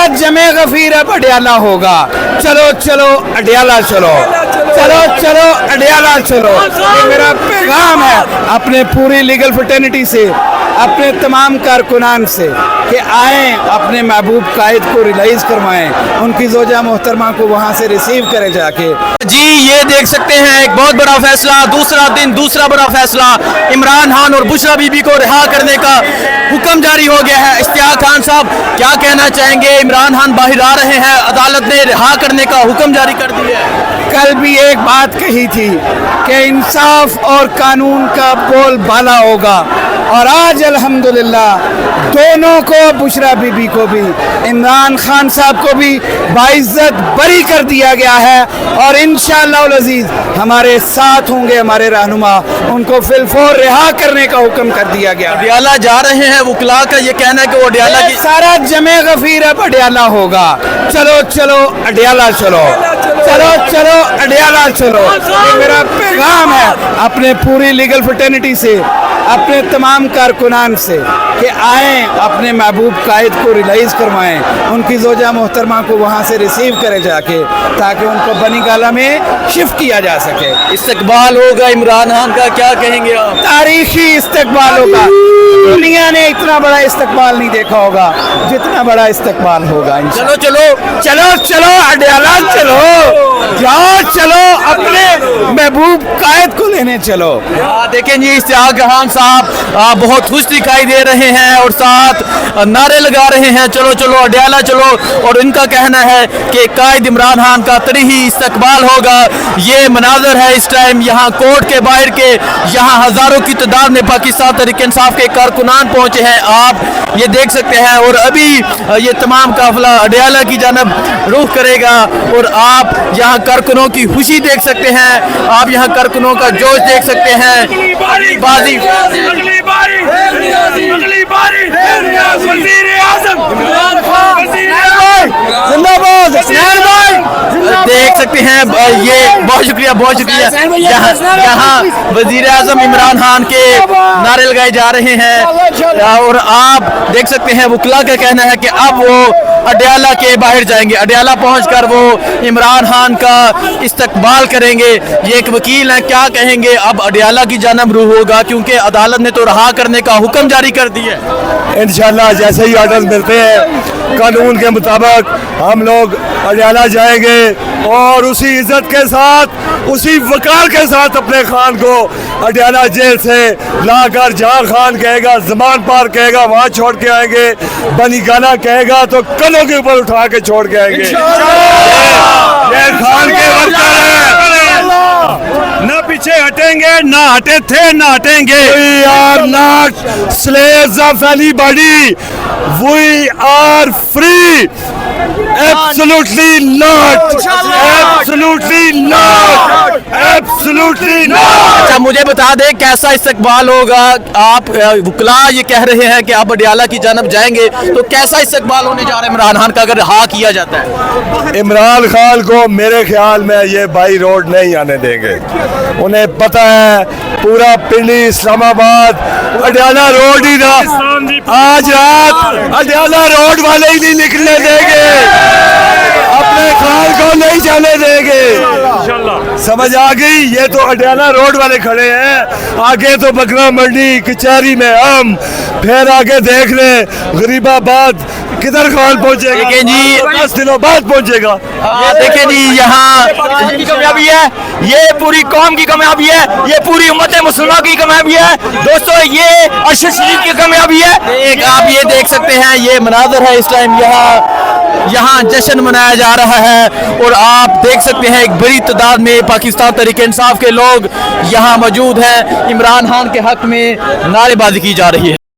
सारा जमे गफीर अब अडियाला होगा। चलो चलो अडियाला चलो, चलो चलो अडियाला चलो। ये मेरा पैगाम है अपने पूरी लीगल फ्रेटर्निटी से, अपने तमाम कारकुनान से कि आएँ अपने महबूब कायद को रिलाइज करवाएं, उनकी ज़ोजा मोहतरमा को वहाँ से रिसीव करें जाके। जी ये देख सकते हैं एक बहुत बड़ा फैसला, दूसरा दिन दूसरा बड़ा फैसला, इमरान खान और बुशरा बीबी को रिहा करने का हुक्म जारी हो गया है। इश्तियाक खान साहब क्या कहना चाहेंगे? इमरान खान बाहर आ रहे हैं, अदालत ने रिहा करने का हुक्म जारी कर दिया है। कल भी एक बात कही थी कि इंसाफ और कानून का बोल बाला होगा, और आज अल्हम्दुलिल्लाह दोनों को, बुशरा बीबी को भी, इमरान खान साहब को भी बाइज्जत बरी कर दिया गया है। और इंशाअल्लाह अज़ीज़ हमारे साथ होंगे हमारे रहनुमा, उनको फिलफौर रिहा करने का हुक्म कर दिया गया। अडियाला जा रहे हैं, वकला का ये कहना है कि वो अडियाला की सारा जमे गफीर अब अडियाला होगा। चलो चलो अडियाला चलो, चलो चलो अडियाला चलो। ये मेरा पैगाम है अपने पूरी लीगल फ्रेटर्निटी से, अपने तमाम कारकुनान से कि आएँ अपने महबूब कायद को रिलाइज करवाएं, उनकी ज़ोजा मोहतरमा को वहाँ से रिसीव करें जाके, ताकि उनको बनी गाला में शिफ्ट किया जा सके। इस्तकबाल होगा इमरान खान का, क्या कहेंगे आप? तारीखी इस्तकबाल होगा। दुनिया ने इतना बड़ा इस्तकबाल नहीं देखा होगा जितना बड़ा इस्तकबाल होगा। चलो चलो चलो चलो अडियाला चलो, जाओ चलो अपने महबूब कायद को लेने चलो। देखें जी इश्तियाक खान साहब बहुत खुश दिखाई दे रहे हैं और साथ नारे लगा रहे हैं, चलो चलो अडियाला चलो। और इनका कहना है कि कायद इमरान खान का तरीही इस्तकबाल होगा। ये मनाजर है इस टाइम यहाँ कोर्ट के बाहर के, यहाँ हज़ारों की तादाद में पाकिस्तान तहरीक इंसाफ के कारकुनान पहुँचे हैं, आप ये देख सकते हैं। और अभी ये तमाम काफिला अडियाला की जानब रुख करेगा और आप यहाँ कारकुनों की खुशी देख सकते हैं, आप यहाँ कारकुनों का जोश देख सकते हैं। बाजी देख सकते हैं, ये बहुत शुक्रिया बहुत शुक्रिया। यहाँ वजीर आजम इमरान खान के नारे लगाए जा रहे हैं और आप देख सकते हैं वकला का कहना है कि अब वो अडियाला के बाहर जाएंगे, अडियाला पहुंचकर वो इमरान खान का इस्तकबाल करेंगे। ये एक वकील हैं, क्या कहेंगे? अब अडियाला की जानब रूह होगा क्योंकि अदालत ने तो रहा करने का हुक्म जारी कर दिया है। इंशाल्लाह जैसे ही ऑर्डर मिलते हैं कानून के मुताबिक हम लोग अडियाला जाएंगे और उसी इज्जत के साथ, उसी वकार के साथ अपने खान को अडियाला जेल से लाकर जहाँ खान कहेगा, ज़मान पार कहेगा वहाँ छोड़ के आएंगे, बनी गाना कहेगा तो कलों के ऊपर उठा के छोड़ के आएंगे। ये खान के वर्कर हैं, न पीछे हटेंगे, ना हटे थे ना हटेंगे। We are not slaves of anybody. We are free. Absolutely not. Absolutely not. Absolutely not. अच्छा मुझे बता दें कैसा इस्तकबाल होगा? आप वकला ये कह रहे हैं कि आप अडियाला की जानब जाएंगे, तो कैसा इस्तकबाल होने जा रहा है इमरान खान का अगर हाँ किया जाता है? इमरान खान को मेरे ख्याल में ये बाई रोड नहीं आने देंगे। उन्हें पता है पूरा पिंडी इस्लामाबाद अडियाला रोड ही था, आज रात अडियाला रोड वाले ही नहीं निकलने देंगे, अपने खान को नहीं जाने देंगे। समझ आ गई? ये तो अडियाला रोड वाले खड़े हैं, आगे तो बकरा मंडी कचहरी में हम, फिर आगे देख ले गरीबाबाद किधर खान पहुंचेगा। देखें जी 10 दिनों बाद पहुंचेगा। ये देखें जी यहाँ की कामयाबी है, ये पूरी कौम की कामयाबी है, ये पूरी उम्मत मुसलमान की कामयाबी है दोस्तों, ये अरशद शरीफ की कामयाबी है। एक आप ये देख सकते हैं, ये मनाजर है इस टाइम यहाँ जश्न मनाया जा रहा है और आप देख सकते हैं एक बड़ी तादाद में पाकिस्तान तहरीक इंसाफ के लोग यहाँ मौजूद हैं। इमरान खान के हक में नारेबाजी की जा रही है।